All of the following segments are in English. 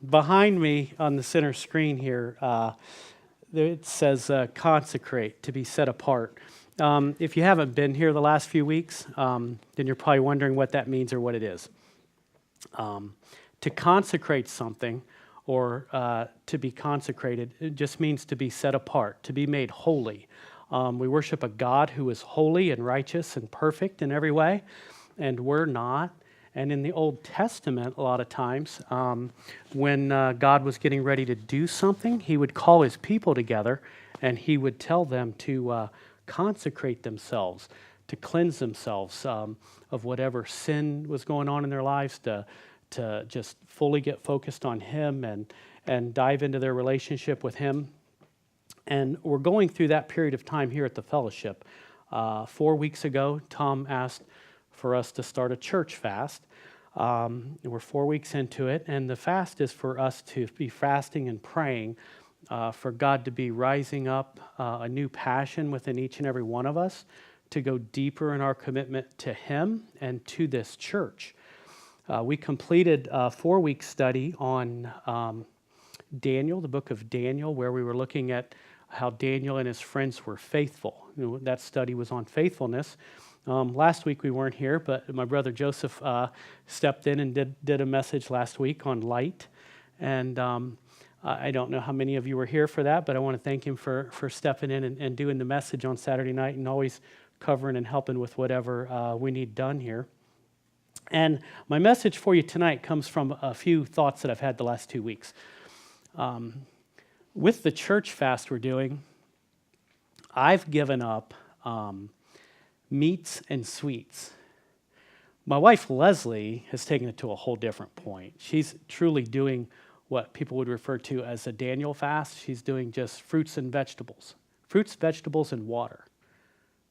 Behind me on the center screen here, it says consecrate, to be set apart. If you haven't been here the last few weeks, then you're probably wondering what that means or what it is. To consecrate something or to be consecrated, it just means to be set apart, to be made holy. We worship a God who is holy and righteous and perfect in every way, and we're not. And in the Old Testament, a lot of times, when God was getting ready to do something, he would call his people together and he would tell them to consecrate themselves, to cleanse themselves of whatever sin was going on in their lives, to just fully get focused on him and dive into their relationship with him. And we're going through that period of time here at the fellowship. 4 weeks ago, Tom asked for us to start a church fast. We're 4 weeks into it, and the fast is for us to be fasting and praying for God to be rising up a new passion within each and every one of us to go deeper in our commitment to him and to this church. We completed a 4-week study on Daniel, the book of Daniel, where we were looking at how Daniel and his friends were faithful. That study was on faithfulness. Last week we weren't here, but my brother Joseph stepped in and did a message last week on light. And I don't know how many of you were here for that, but I want to thank him for stepping in and doing the message on Saturday night and always covering and helping with whatever we need done here. And my message for you tonight comes from a few thoughts that I've had the last 2 weeks. With the church fast we're doing, I've given up meats and sweets. My wife, Leslie, has taken it to a whole different point. She's truly doing what people would refer to as a Daniel fast. She's doing just fruits and vegetables. Fruits, vegetables, and water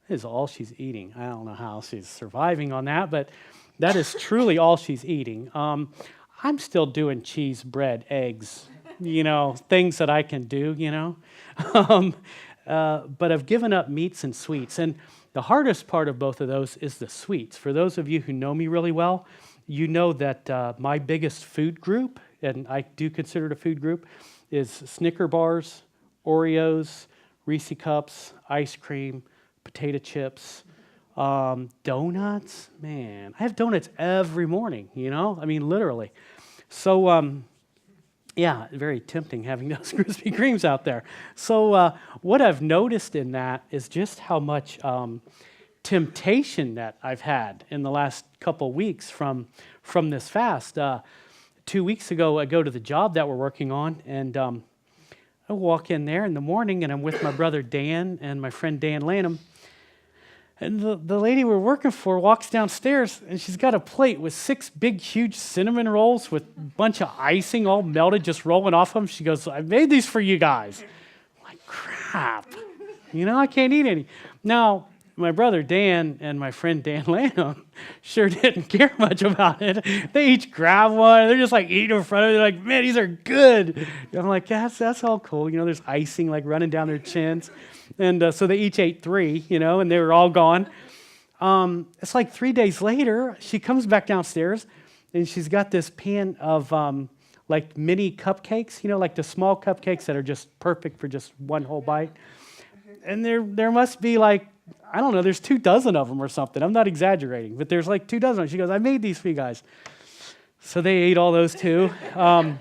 is all she's eating. I don't know how she's surviving on that, but that is truly all she's eating. I'm still doing cheese, bread, eggs, things that I can do, but I've given up meats and sweets. And the hardest part of both of those is the sweets. For those of you who know me really well, you know that my biggest food group, and I do consider it a food group, is Snicker bars, Oreos, Reese Cups, ice cream, potato chips, donuts. Man, I have donuts every morning, literally. So, yeah, very tempting having those Krispy Kremes out there. So what I've noticed in that is just how much temptation that I've had in the last couple weeks from this fast. 2 weeks ago, I go to the job that we're working on, and I walk in there in the morning, and I'm with my brother Dan and my friend Dan Lanham. And the lady we're working for walks downstairs, and she's got a plate with 6 big, huge cinnamon rolls with a bunch of icing all melted, just rolling off them. She goes, "I made these for you guys." I'm like, crap. I can't eat any. Now, my brother Dan and my friend Dan Lanham sure didn't care much about it. They each grab one. They're just like eating in front of me. They're like, "Man, these are good." And I'm like, that's all cool. There's icing like running down their chins. And so they each ate 3, and they were all gone. It's like 3 days later, she comes back downstairs, and she's got this pan of like mini cupcakes, like the small cupcakes that are just perfect for just one whole bite. And there must be like, I don't know, there's 2 dozen of them or something. I'm not exaggerating, but there's like 2 dozen. She goes, "I made these for you guys." So they ate all those too. And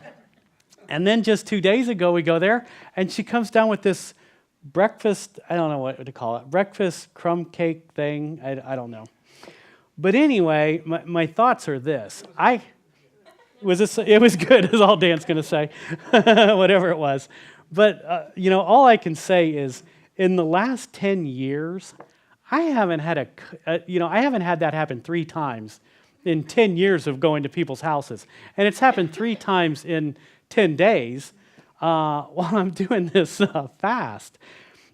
then just 2 days ago, we go there, and she comes down with this breakfast, I don't know what to call it, breakfast crumb cake thing, I don't know. But anyway, my thoughts are this. It was good, is all Dan's going to say, whatever it was. But, all I can say is, in the last 10 years, I haven't had that happen 3 times in 10 years of going to people's houses. And it's happened 3 times in 10 days. While I'm doing this fast.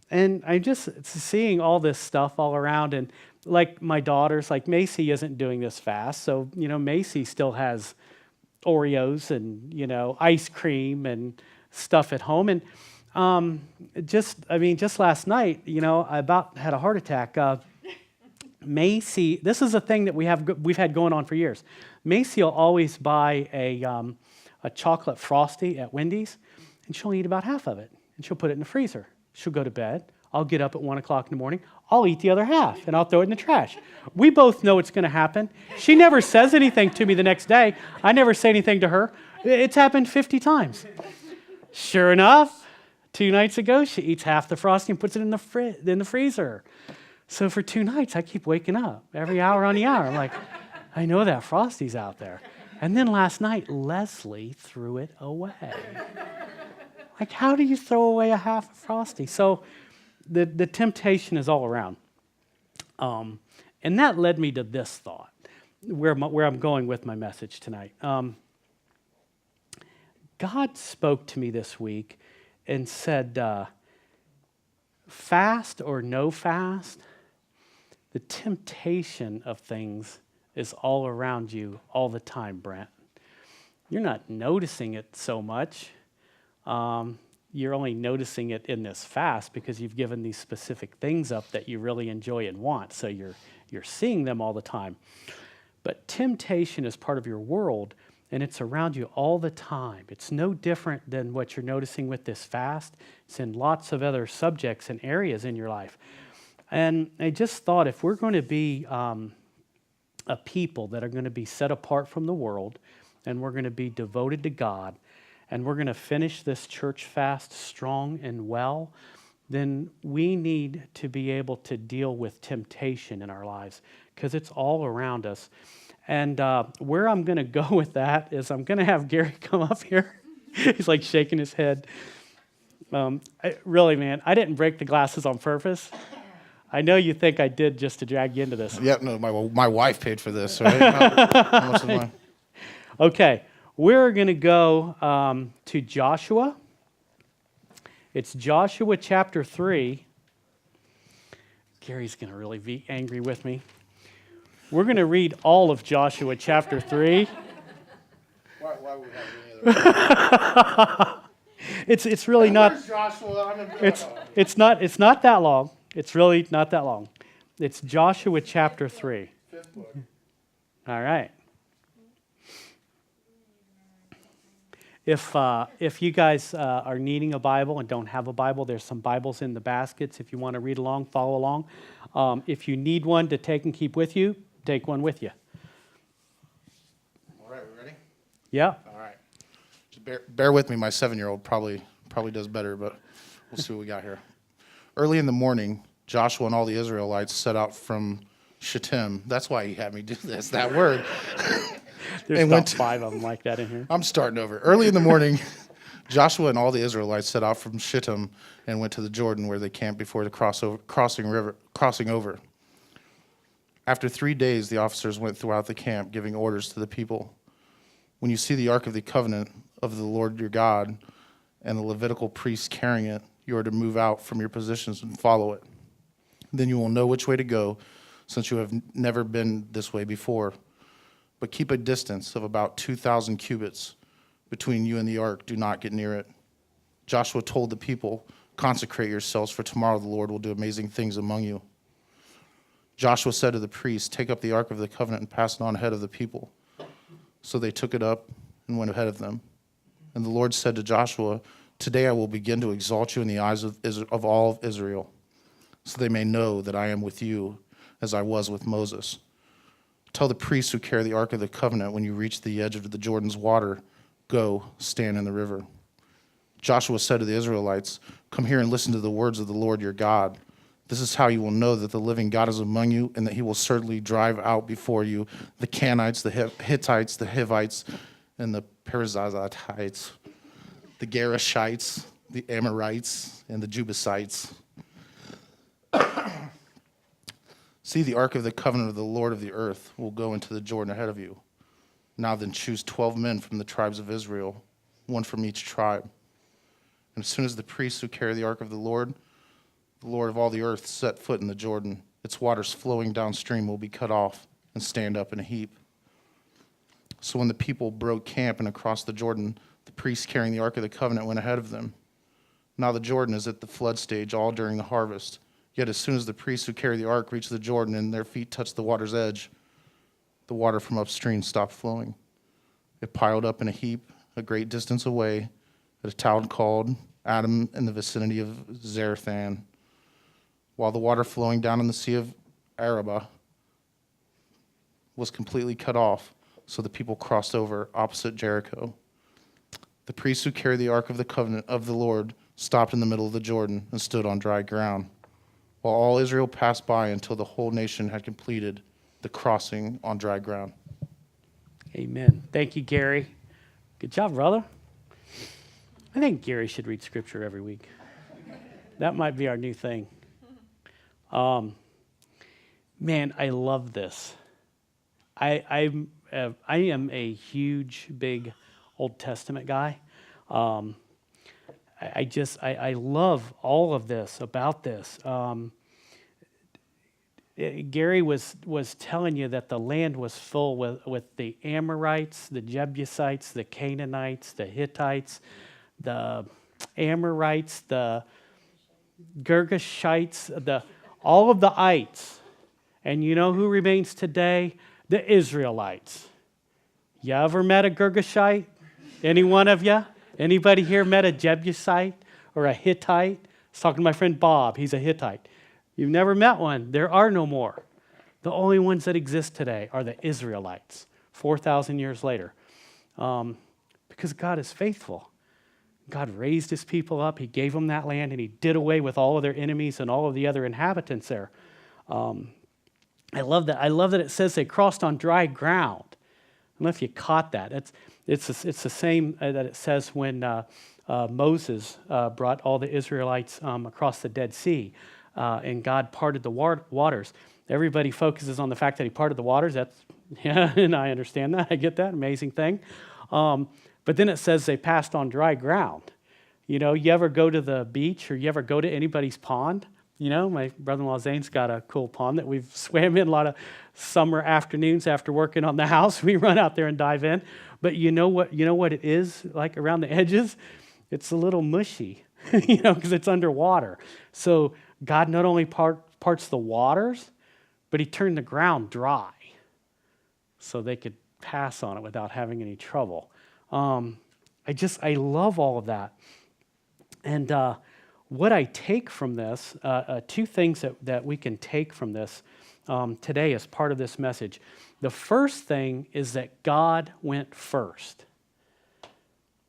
And I'm just seeing all this stuff all around. And like my daughters, like Macy isn't doing this fast. So, Macy still has Oreos and, ice cream and stuff at home. And just last night, I about had a heart attack. Macy, this is a thing that we've had going on for years. Macy will always buy a a chocolate Frosty at Wendy's, and she'll eat about half of it, and she'll put it in the freezer. She'll go to bed. I'll get up at 1 o'clock in the morning. I'll eat the other half, and I'll throw it in the trash. We both know it's going to happen. She never says anything to me the next day. I never say anything to her. It's happened 50 times. Sure enough, 2 nights ago, she eats half the Frosty and puts it in the freezer. So for 2 nights, I keep waking up every hour on the hour. I'm like, I know that Frosty's out there. And then last night, Leslie threw it away. Like, how do you throw away a half of Frosty? So the temptation is all around. And that led me to this thought, where I'm going with my message tonight. God spoke to me this week and said, fast or no fast, the temptation of things is all around you all the time, Brent. You're not noticing it so much. You're only noticing it in this fast because you've given these specific things up that you really enjoy and want. So you're seeing them all the time. But temptation is part of your world, and it's around you all the time. It's no different than what you're noticing with this fast. It's in lots of other subjects and areas in your life. And I just thought, if we're going to be a people that are going to be set apart from the world, and we're going to be devoted to God, and we're going to finish this church fast strong and well, then we need to be able to deal with temptation in our lives, because it's all around us. And where I'm going to go with that is I'm going to have Gary come up here. He's like shaking his head. Really, man, I didn't break the glasses on purpose. I know you think I did just to drag you into this. Yep, no, my wife paid for this, right? How much is mine? Okay, we're going to go to Joshua. It's Joshua chapter 3. Gary's going to really be angry with me. We're going to read all of Joshua chapter 3. Why would we have any other? It's really not. Joshua? It's not that long. It's really not that long. It's Joshua chapter 3. Fifth book. All right. If you guys are needing a Bible and don't have a Bible, there's some Bibles in the baskets. If you want to read along, follow along. If you need one to take and keep with you, take one with you. All right, we ready? Yeah. All right. Just bear with me. My 7-year-old probably does better, but we'll see what we got here. Early in the morning, Joshua and all the Israelites set out from Shittim. That's why he had me do this, that word. There's about 5 of them like that in here. I'm starting over. Early in the morning, Joshua and all the Israelites set out from Shittim and went to the Jordan, where they camped before the crossing over. After 3 days, the officers went throughout the camp, giving orders to the people. When you see the Ark of the Covenant of the Lord your God and the Levitical priests carrying it, you are to move out from your positions and follow it. Then you will know which way to go, since you have never been this way before. But keep a distance of about 2,000 cubits between you and the ark. Do not get near it. Joshua told the people, consecrate yourselves, for tomorrow the Lord will do amazing things among you. Joshua said to the priests, take up the Ark of the Covenant and pass it on ahead of the people. So they took it up and went ahead of them. And the Lord said to Joshua, today I will begin to exalt you in the eyes of all of Israel, so they may know that I am with you as I was with Moses. Tell the priests who carry the Ark of the Covenant, when you reach the edge of the Jordan's water, go, stand in the river. Joshua said to the Israelites, come here and listen to the words of the Lord your God. This is how you will know that the living God is among you, and that he will certainly drive out before you the Canaanites, the Hittites, the Hivites, and the Perizzites, the Gerishites, the Amorites, and the Jebusites. See, the Ark of the Covenant of the Lord of the earth will go into the Jordan ahead of you. Now then, choose 12 men from the tribes of Israel, 1 from each tribe. And as soon as the priests who carry the Ark of the Lord of all the earth, set foot in the Jordan, its waters flowing downstream will be cut off and stand up in a heap. So when the people broke camp and across the Jordan, the priests carrying the Ark of the Covenant went ahead of them. Now the Jordan is at the flood stage all during the harvest. Yet as soon as the priests who carry the ark reached the Jordan and their feet touched the water's edge, the water from upstream stopped flowing. It piled up in a heap a great distance away, at a town called Adam in the vicinity of Zarethan, while the water flowing down in the Sea of Arabah was completely cut off, so the people crossed over opposite Jericho. The priests who carried the Ark of the Covenant of the Lord stopped in the middle of the Jordan and stood on dry ground, while all Israel passed by until the whole nation had completed the crossing on dry ground. Amen. Thank you, Gary. Good job, brother. I think Gary should read scripture every week. That might be our new thing. Man, I love this. I am a huge, big Old Testament guy. I love all of this about this. Gary was telling you that the land was full with the Amorites, the Jebusites, the Canaanites, the Hittites, the Amorites, the Girgashites, all of the ites. And you know who remains today? The Israelites. You ever met a Girgashite? Any one of you? Anybody here met a Jebusite or a Hittite? I was talking to my friend Bob. He's a Hittite. You've never met one. There are no more. The only ones that exist today are the Israelites, 4,000 years later. Because God is faithful. God raised his people up. He gave them that land, and he did away with all of their enemies and all of the other inhabitants there. I love that. I love that it says they crossed on dry ground. I don't know if you caught that. It's the same that it says when Moses brought all the Israelites across the Dead Sea, and God parted the waters. Everybody focuses on the fact that he parted the waters. Yeah, and I understand that. I get that. Amazing thing. But then it says they passed on dry ground. You know, you ever go to the beach or you ever go to anybody's pond? You know, my brother-in-law Zane's got a cool pond that we've swam in a lot of summer afternoons after working on the house. We run out there and dive in. But you know what it is like around the edges? It's a little mushy, you know, because it's underwater. So God not only parts the waters, but he turned the ground dry so they could pass on it without having any trouble. I love all of that. And what I take from this, two things that we can take from this today as part of this message. The first thing is that God went first.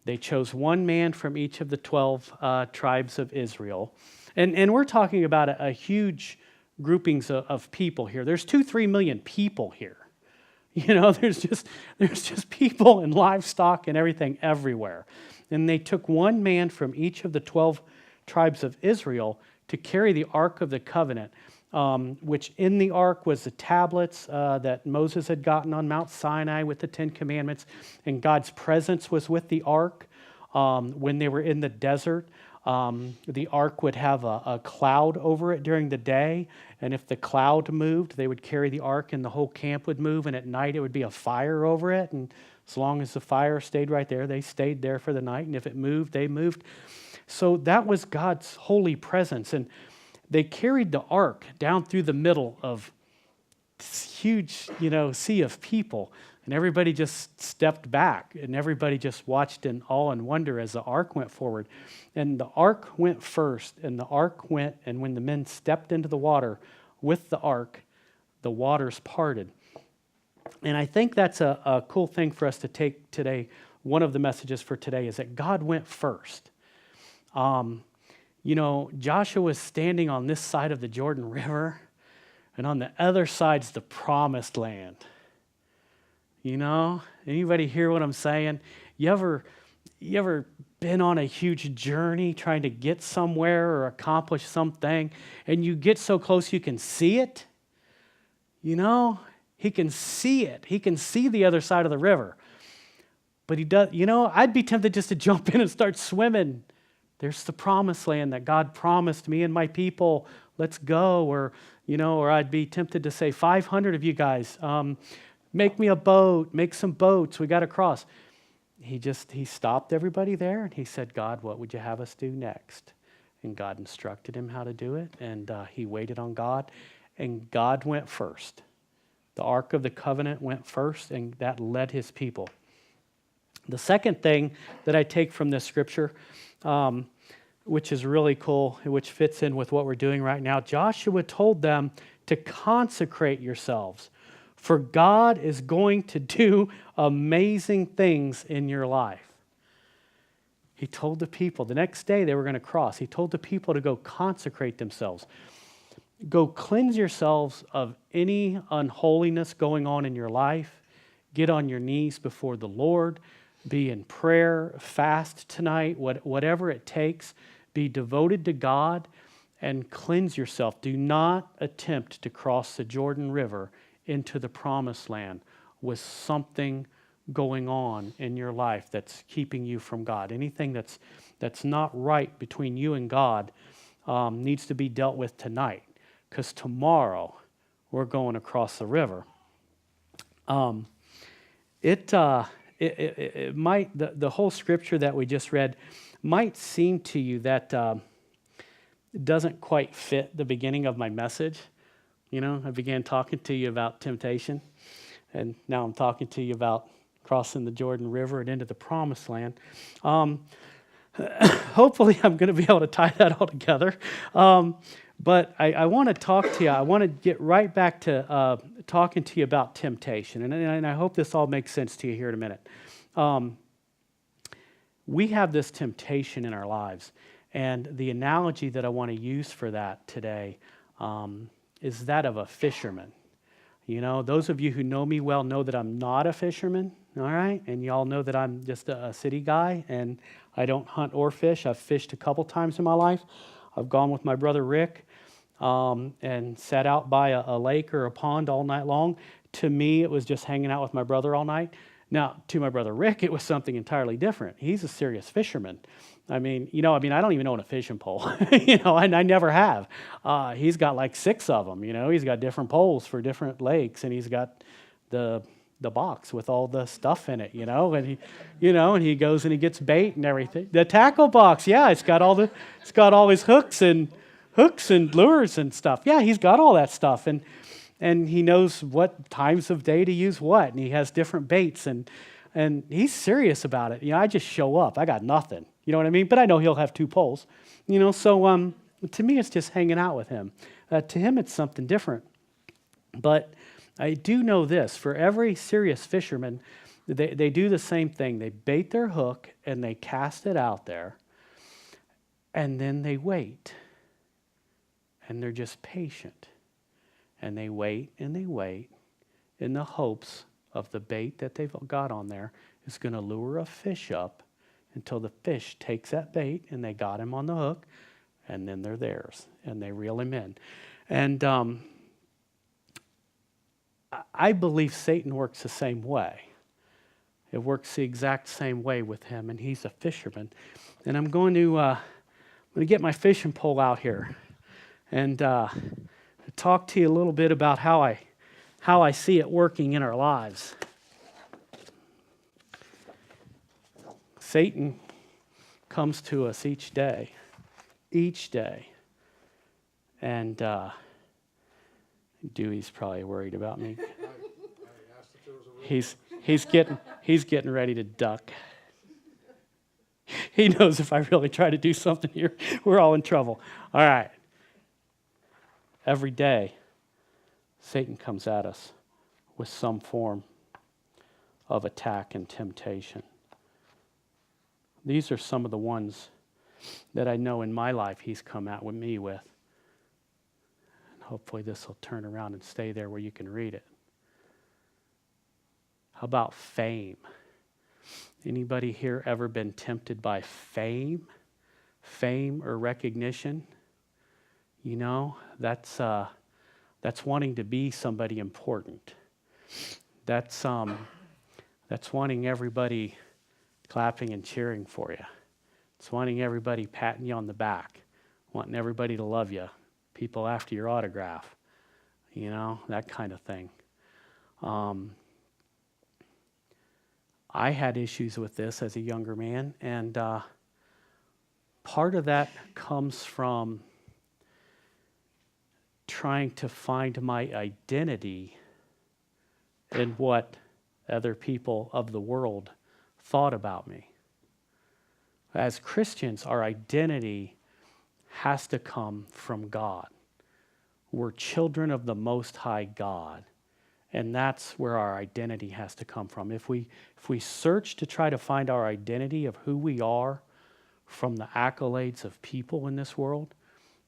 They chose one man from each of the 12 tribes of Israel. And we're talking about a huge groupings of people here. There's 2-3 million people here. You know, there's just people and livestock and everything everywhere. And they took one man from each of the 12 tribes of Israel to carry the Ark of the Covenant, which in the Ark was the tablets that Moses had gotten on Mount Sinai with the 10 Commandments, and God's presence was with the Ark when they were in the desert. The Ark would have a cloud over it during the day, and if the cloud moved, they would carry the Ark and the whole camp would move, and at night it would be a fire over it, and as long as the fire stayed right there, they stayed there for the night, and if it moved, they moved. So that was God's holy presence, and they carried the Ark down through the middle of this huge, sea of people, and everybody just stepped back, and everybody just watched in awe and wonder as the Ark went forward. And the Ark went first, and the Ark went, and when the men stepped into the water with the Ark, the waters parted. And I think that's a cool thing for us to take today. One of the messages for today is that God went first. Joshua was standing on this side of the Jordan River, and on the other side's the promised land. Anybody hear what I'm saying? You ever been on a huge journey trying to get somewhere or accomplish something, and you get so close you can see it? He can see it. He can see the other side of the river. But he does, I'd be tempted just to jump in and start swimming. There's the promised land that God promised me and my people. Let's go. Or I'd be tempted to say, 500 of you guys, make me a boat, make some boats. We got to cross. He stopped everybody there and he said, God, what would you have us do next? And God instructed him how to do it. And he waited on God. And God went first. The Ark of the Covenant went first, and that led his people. The second thing that I take from this scripture, which is really cool, which fits in with what we're doing right now, Joshua told them to consecrate yourselves, for God is going to do amazing things in your life. He told the people, the next day they were going to cross, he told the people to go consecrate themselves. Go cleanse yourselves of any unholiness going on in your life. Get on your knees before the Lord. Be in prayer, fast tonight, whatever it takes. Be devoted to God and cleanse yourself. Do not attempt to cross the Jordan River into the promised land with something going on in your life that's keeping you from God. Anything that's not right between you and God needs to be dealt with tonight, because tomorrow we're going across the river. It might, the whole scripture that we just read might seem to you that it doesn't quite fit the beginning of my message. You know, I began talking to you about temptation, and now I'm talking to you about crossing the Jordan River and into the promised land. Hopefully I'm going to be able to tie that all together. But I want to talk to you. I want to get right back to talking to you about temptation. And I hope this all makes sense to you here in a minute. We have this temptation in our lives. And the analogy that I want to use for that today is that of a fisherman. You know, those of you who know me well know that I'm not a fisherman, all right? And y'all know that I'm just a city guy, and I don't hunt or fish. I've fished a couple times in my life. I've gone with my brother Rick and sat out by a lake or a pond all night long. To me, it was just hanging out with my brother all night. Now, to my brother Rick, it was something entirely different. He's a serious fisherman. I don't even own a fishing pole, and I never have. He's got like 6 of them, He's got different poles for different lakes, and he's got the box with all the stuff in it, and he goes and he gets bait and everything. The tackle box, yeah, it's got all his hooks and lures and stuff. Yeah, he's got all that stuff, and he knows what times of day to use what, and he has different baits, and he's serious about it. I just show up. I got nothing. You know what I mean? But I know he'll have 2 poles. So to me, it's just hanging out with him. To him, it's something different. But I do know this. For every serious fisherman, they do the same thing. They bait their hook, and they cast it out there, and then they wait. And they're just patient. And they wait, and they wait, in the hopes of the bait that they've got on there is going to lure a fish up until the fish takes that bait and they got him on the hook, and then they're theirs, and they reel him in. And I believe Satan works the same way. It works the exact same way with him, and he's a fisherman. And I'm going to get my fishing pole out here and talk to you a little bit about how I see it working in our lives. Satan comes to us each day, and Dewey's probably worried about me. He's getting ready to duck. He knows if I really try to do something here, we're all in trouble. All right. Every day, Satan comes at us with some form of attack and temptation. These are some of the ones that I know in my life he's come at with me with. And hopefully this will turn around and stay there where you can read it. How about fame? Anybody here ever been tempted by fame? Fame or recognition? That's wanting to be somebody important. That's wanting everybody clapping and cheering for you. It's wanting everybody patting you on the back, wanting everybody to love you, people after your autograph, that kind of thing. I had issues with this as a younger man, and part of that comes from trying to find my identity in what other people of the world thought about me. As Christians, our identity has to come from God. We're children of the Most High God, and that's where our identity has to come from. If we search to try to find our identity of who we are from the accolades of people in this world,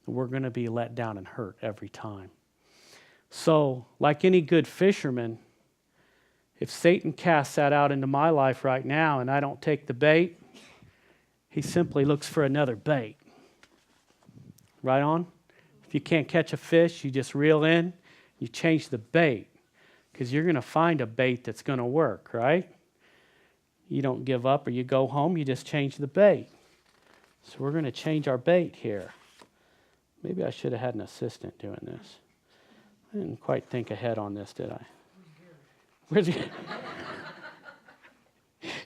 we're going to be let down and hurt every time. So, like any good fisherman, if Satan casts that out into my life right now and I don't take the bait, he simply looks for another bait. Right on? If you can't catch a fish, you just reel in, you change the bait, because you're going to find a bait that's going to work, right? You don't give up or you go home, you just change the bait. So we're going to change our bait here. Maybe I should have had an assistant doing this. I didn't quite think ahead on this, did I? Where's he?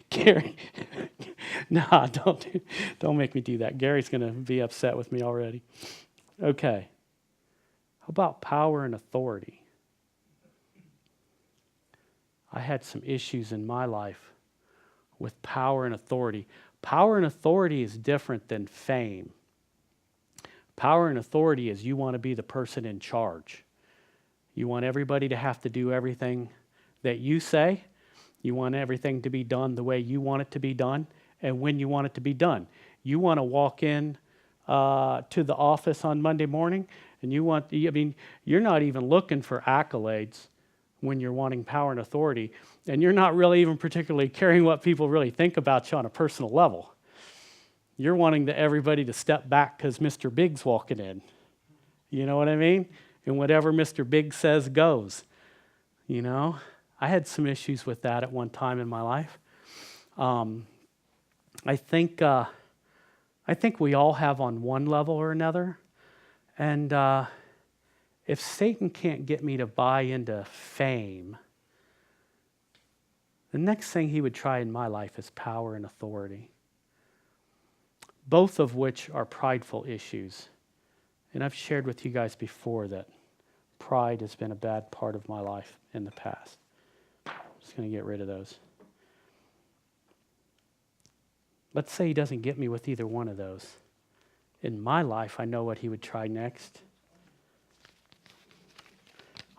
Gary. Nah, don't make me do that. Gary's going to be upset with me already. Okay. How about power and authority? I had some issues in my life with power and authority. Power and authority is different than fame. Power and authority is you want to be the person in charge. You want everybody to have to do everything that you say. You want everything to be done the way you want it to be done and when you want it to be done. You want to walk in to the office on Monday morning and you're not even looking for accolades when you're wanting power and authority, and you're not really even particularly caring what people really think about you on a personal level. You're wanting everybody to step back because Mr. Big's walking in. You know what I mean? And whatever Mr. Big says goes. You know? I had some issues with that at one time in my life. I think we all have on one level or another. And if Satan can't get me to buy into fame, the next thing he would try in my life is power and authority, both of which are prideful issues. And I've shared with you guys before that pride has been a bad part of my life in the past. I'm just going to get rid of those. Let's say he doesn't get me with either one of those. In my life, I know what he would try next.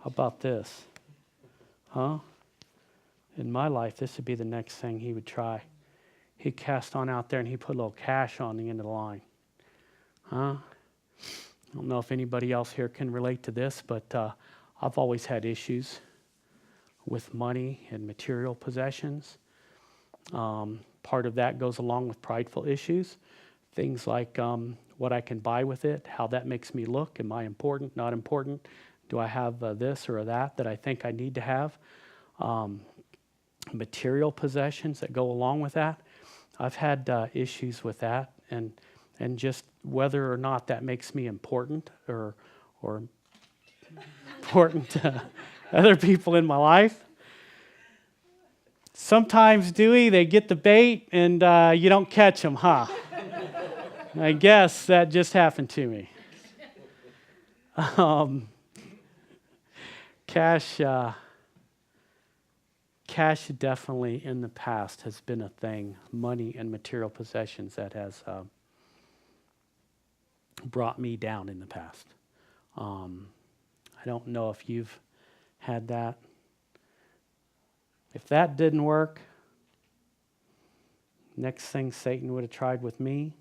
How about this? Huh? In my life, this would be the next thing he would try. He'd cast on out there and he'd put a little cash on the end of the line. Huh? I don't know if anybody else here can relate to this, but I've always had issues with money and material possessions. Part of that goes along with prideful issues. Things like what I can buy with it, how that makes me look. Am I important, not important? Do I have this or that I think I need to have? Material possessions that go along with that. I've had issues with that, and just whether or not that makes me important or important to other people in my life. Sometimes, Dewey, they get the bait and you don't catch them, huh? I guess that just happened to me. Cash definitely in the past has been a thing. Money and material possessions that has brought me down in the past. I don't know if you've had that. If that didn't work, next thing Satan would have tried with me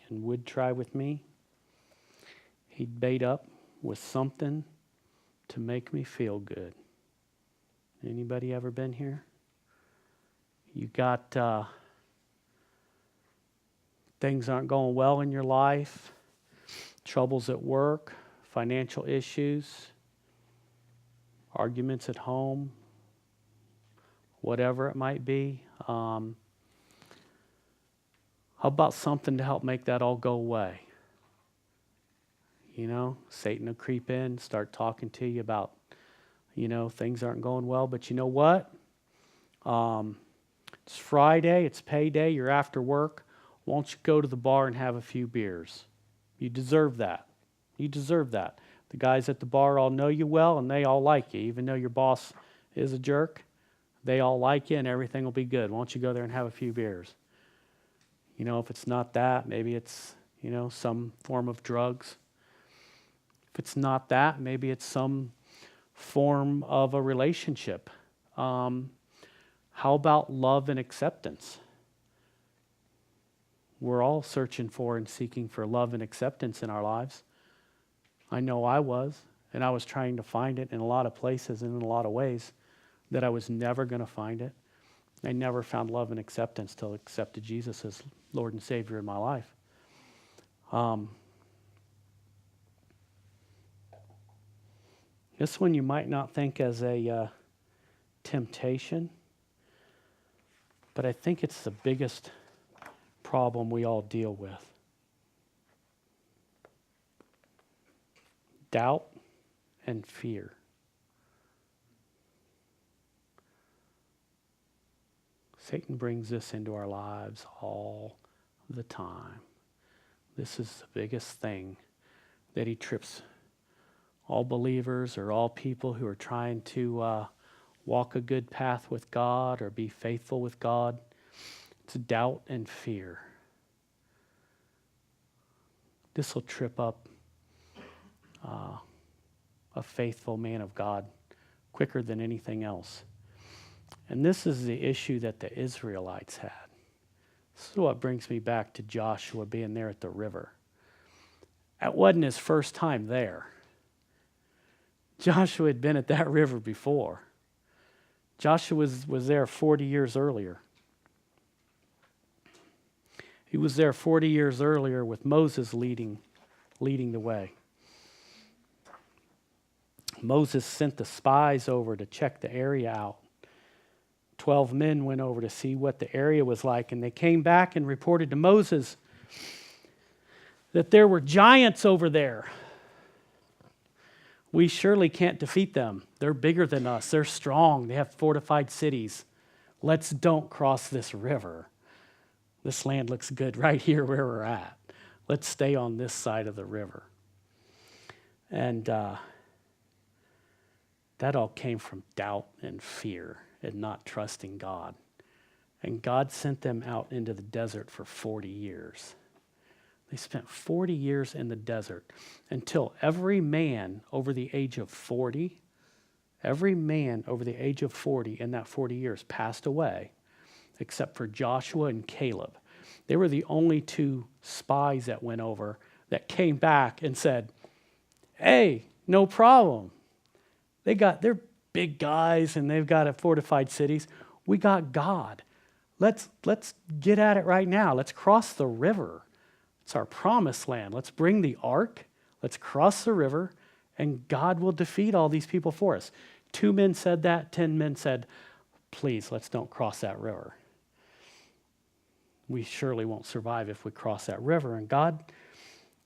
and would try with me, he'd bait up with something to make me feel good. Anybody ever been here? You got things aren't going well in your life, troubles at work, financial issues, arguments at home, whatever it might be. How about something to help make that all go away? You know, Satan will creep in, start talking to you about, things aren't going well, but you know what? It's Friday, it's payday, you're after work. Won't you go to the bar and have a few beers? You deserve that. You deserve that. The guys at the bar all know you well, and they all like you. Even though your boss is a jerk, they all like you, and everything will be good. Why don't you go there and have a few beers? If it's not that, maybe it's, some form of drugs. If it's not that, maybe it's some form of a relationship. How about love and acceptance? We're all searching for and seeking for love and acceptance in our lives. I know I was, and I was trying to find it in a lot of places and in a lot of ways that I was never going to find it. I never found love and acceptance till I accepted Jesus as Lord and Savior in my life. This one you might not think as a temptation, but I think it's the biggest problem we all deal with. Doubt and fear. Satan brings this into our lives all the time. This is the biggest thing that he trips all believers or all people who are trying to walk a good path with God or be faithful with God. It's doubt and fear. This will trip up a faithful man of God quicker than anything else. And this is the issue that the Israelites had. This is what brings me back to Joshua being there at the river. That wasn't his first time there. Joshua had been at that river before. Joshua was there 40 years earlier. He was there 40 years earlier with Moses leading the way. Moses sent the spies over to check the area out. 12 men went over to see what the area was like, and they came back and reported to Moses that there were giants over there. We surely can't defeat them. They're bigger than us. They're strong. They have fortified cities. Let's don't cross this river. This land looks good right here where we're at. Let's stay on this side of the river. And that all came from doubt and fear and not trusting God. And God sent them out into the desert for 40 years. They spent 40 years in the desert until every man over the age of 40 in that 40 years passed away, except for Joshua and Caleb. They were the only two spies that went over that came back and said, hey, no problem. They're big guys and they've got fortified cities. We got God. Let's get at it right now. Let's cross the river. It's our promised land. Let's bring the ark. Let's cross the river, and God will defeat all these people for us. 2 men said that. 10 men said, please, let's don't cross that river. We surely won't survive if we cross that river. And God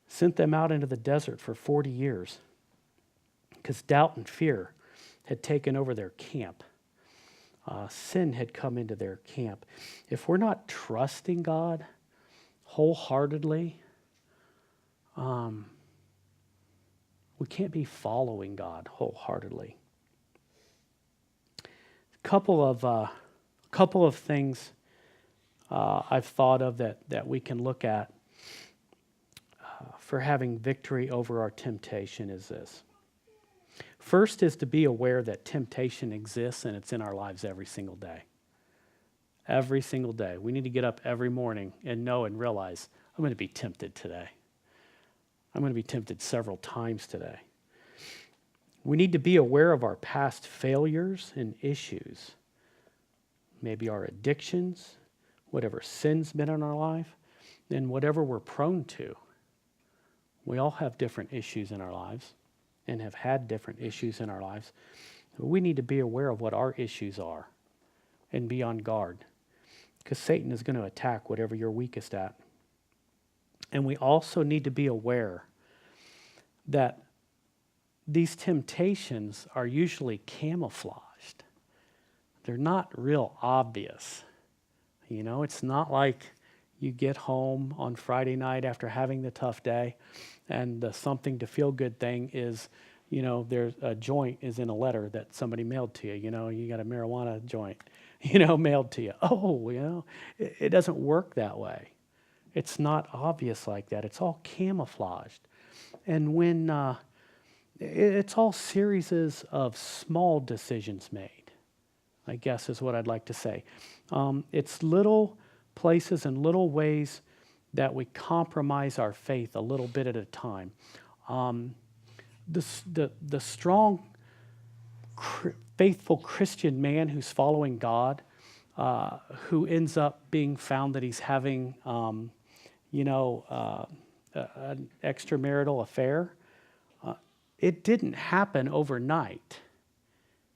sent them out into the desert for 40 years because doubt and fear had taken over their camp. Sin had come into their camp. If we're not trusting God wholeheartedly, we can't be following God wholeheartedly. A couple of things I've thought of that we can look at for having victory over our temptation is this. First is to be aware that temptation exists and it's in our lives every single day. Every single day. We need to get up every morning and know and realize, I'm going to be tempted today. I'm going to be tempted several times today. We need to be aware of our past failures and issues. Maybe our addictions, whatever sin's been in our life, and whatever we're prone to. We all have different issues in our lives and have had different issues in our lives. We need to be aware of what our issues are and be on guard, because Satan is going to attack whatever you're weakest at. And we also need to be aware that these temptations are usually camouflaged. They're not real obvious. It's not like You get home on Friday night after having the tough day, and the something to feel good thing is, there's a joint is in a letter that somebody mailed to you. You got a marijuana joint, mailed to you. Oh, it doesn't work that way. It's not obvious like that. It's all camouflaged. And when it's all series of small decisions made, I guess is what I'd like to say. It's little places and little ways that we compromise our faith a little bit at a time. The strong, faithful Christian man who's following God, who ends up being found that he's having, an extramarital affair, it didn't happen overnight.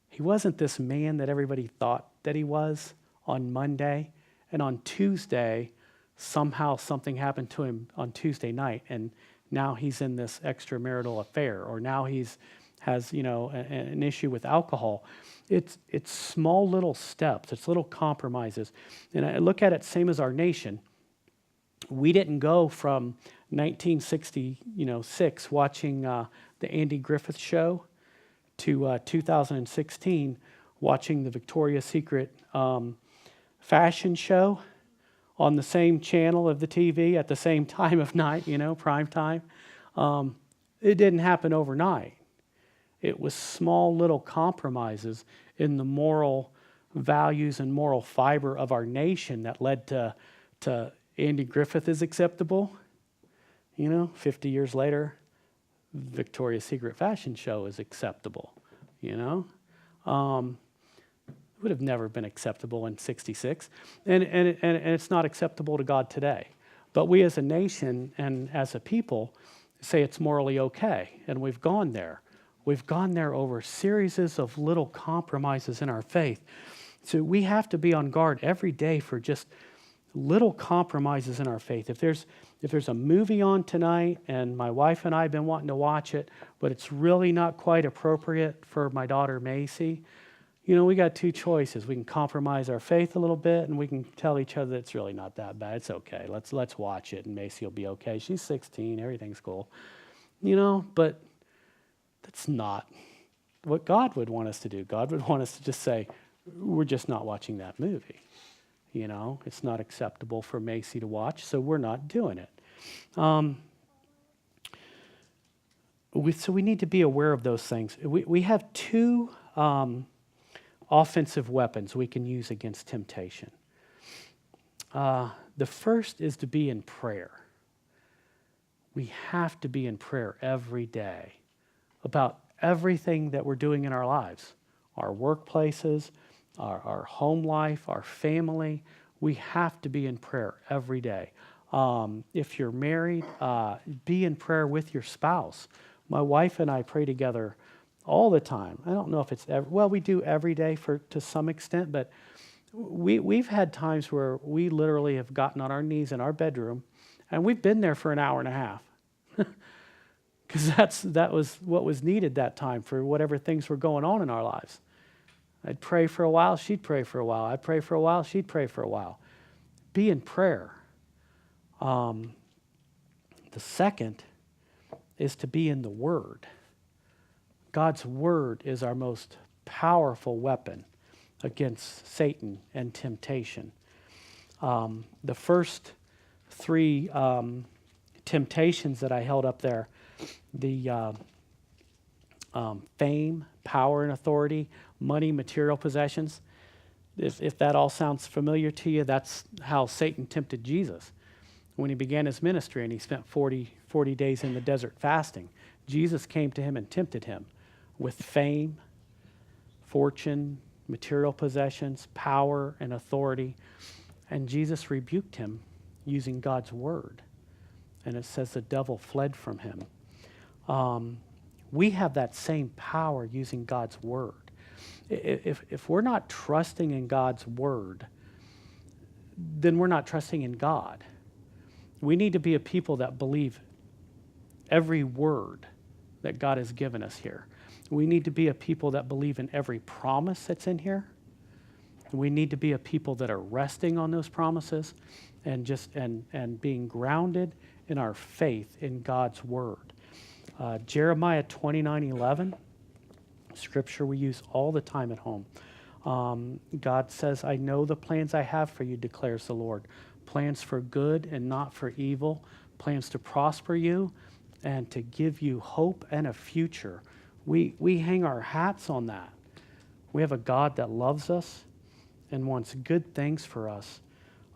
He wasn't this man that everybody thought that he was on Monday, and on Tuesday, somehow something happened to him on Tuesday night, and now he's in this extramarital affair, or now has an issue with alcohol. It's small little steps, it's little compromises, and I look at it same as our nation. We didn't go from 1966 watching the Andy Griffith Show to 2016 watching the Victoria's Secret fashion show on the same channel of the TV at the same time of night, prime time. It didn't happen overnight. It was small little compromises in the moral values and moral fiber of our nation that led to Andy Griffith is acceptable. 50 years later, Victoria's Secret fashion show is acceptable. It would have never been acceptable in 66, and it's not acceptable to God today. But we as a nation and as a people say it's morally okay, and we've gone there. We've gone there over series of little compromises in our faith. So we have to be on guard every day for just little compromises in our faith. If there's a movie on tonight and my wife and I have been wanting to watch it, but it's really not quite appropriate for my daughter Macy, we got two choices. We can compromise our faith a little bit, and we can tell each other that it's really not that bad. It's okay. Let's watch it, and Macy will be okay. She's 16. Everything's cool. But that's not what God would want us to do. God would want us to just say, we're just not watching that movie. It's not acceptable for Macy to watch, so we're not doing it. So we need to be aware of those things. We have two offensive weapons we can use against temptation. The first is to be in prayer. We have to be in prayer every day about everything that we're doing in our lives, our workplaces, our home life, our family. We have to be in prayer every day. If you're married, be in prayer with your spouse. My wife and I pray together all the time. I don't know if it's we do every day to some extent, but we've had times where we literally have gotten on our knees in our bedroom, and we've been there for an hour and a half, because that was what was needed that time for whatever things were going on in our lives. I'd pray for a while, she'd pray for a while. I'd pray for a while, she'd pray for a while. Be in prayer. The second is to be in the Word. God's Word is our most powerful weapon against Satan and temptation. The first three temptations that I held up there, the fame, power, and authority, money, material possessions. If that all sounds familiar to you, that's how Satan tempted Jesus when he began his ministry, and he spent 40 days in the desert fasting. Jesus came to him and tempted him with fame, fortune, material possessions, power, and authority. And Jesus rebuked him using God's word. And it says the devil fled from him. We have that same power using God's word. If we're not trusting in God's word, then we're not trusting in God. We need to be a people that believe every word that God has given us here. We need to be a people that believe in every promise that's in here. We need to be a people that are resting on those promises and being grounded in our faith in God's word. Jeremiah 29:11, scripture we use all the time at home. God says, I know the plans I have for you, declares the Lord. Plans for good and not for evil, plans to prosper you and to give you hope and a future. We hang our hats on that. We have a God that loves us and wants good things for us.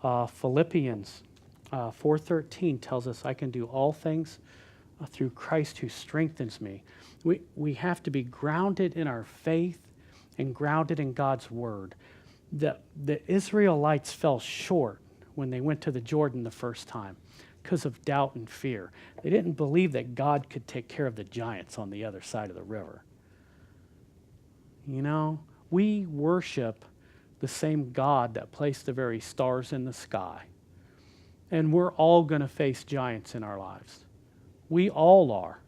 Philippians 4:13 tells us, I can do all things through Christ who strengthens me. We have to be grounded in our faith and grounded in God's word. The Israelites fell short when they went to the Jordan the first time because of doubt and fear. They didn't believe that God could take care of the giants on the other side of the river. You know, we worship the same God that placed the very stars in the sky. And we're all going to face giants in our lives. We all are.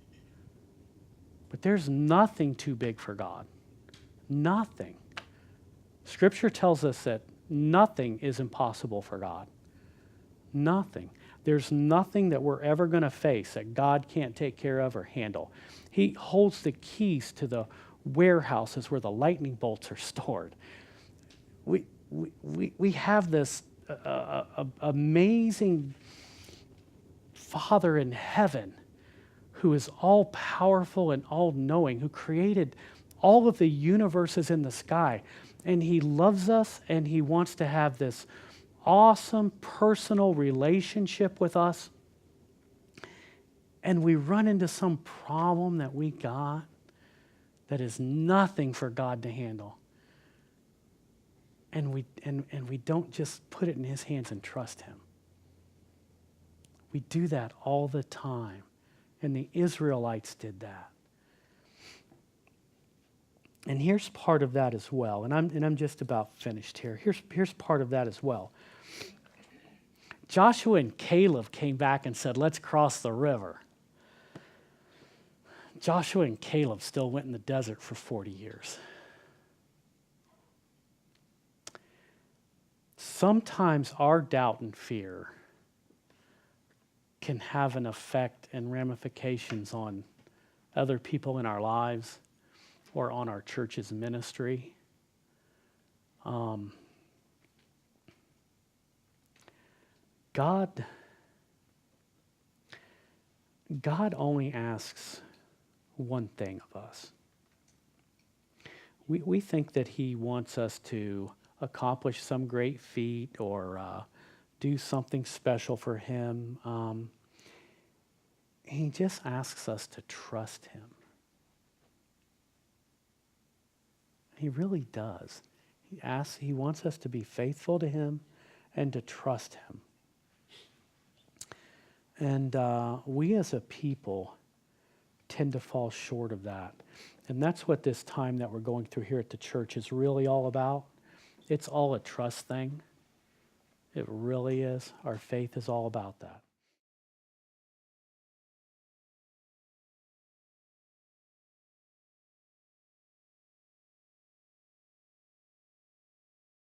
But there's nothing too big for God. Nothing. Scripture tells us that nothing is impossible for God. Nothing. There's nothing that we're ever going to face that God can't take care of or handle. He holds the keys to the warehouses where the lightning bolts are stored. We have this amazing Father in heaven who is all powerful and all knowing, who created all of the universes in the sky. And he loves us and he wants to have this awesome personal relationship with us. And we run into some problem that we got that is nothing for God to handle. And we don't just put it in his hands and trust him. We do that all the time. And the Israelites did that. And here's part of that as well. And I'm just about finished here. Here's part of that as well. Joshua and Caleb came back and said, let's cross the river. Joshua and Caleb still went in the desert for 40 years. Sometimes our doubt and fear can have an effect and ramifications on other people in our lives or on our church's ministry. God only asks one thing of us. We think that he wants us to accomplish some great feat or do something special for him. He just asks us to trust him. He really does. He wants us to be faithful to him and to trust him. And we as a people tend to fall short of that. And that's what this time that we're going through here at the church is really all about. It's all a trust thing. It really is. Our faith is all about that.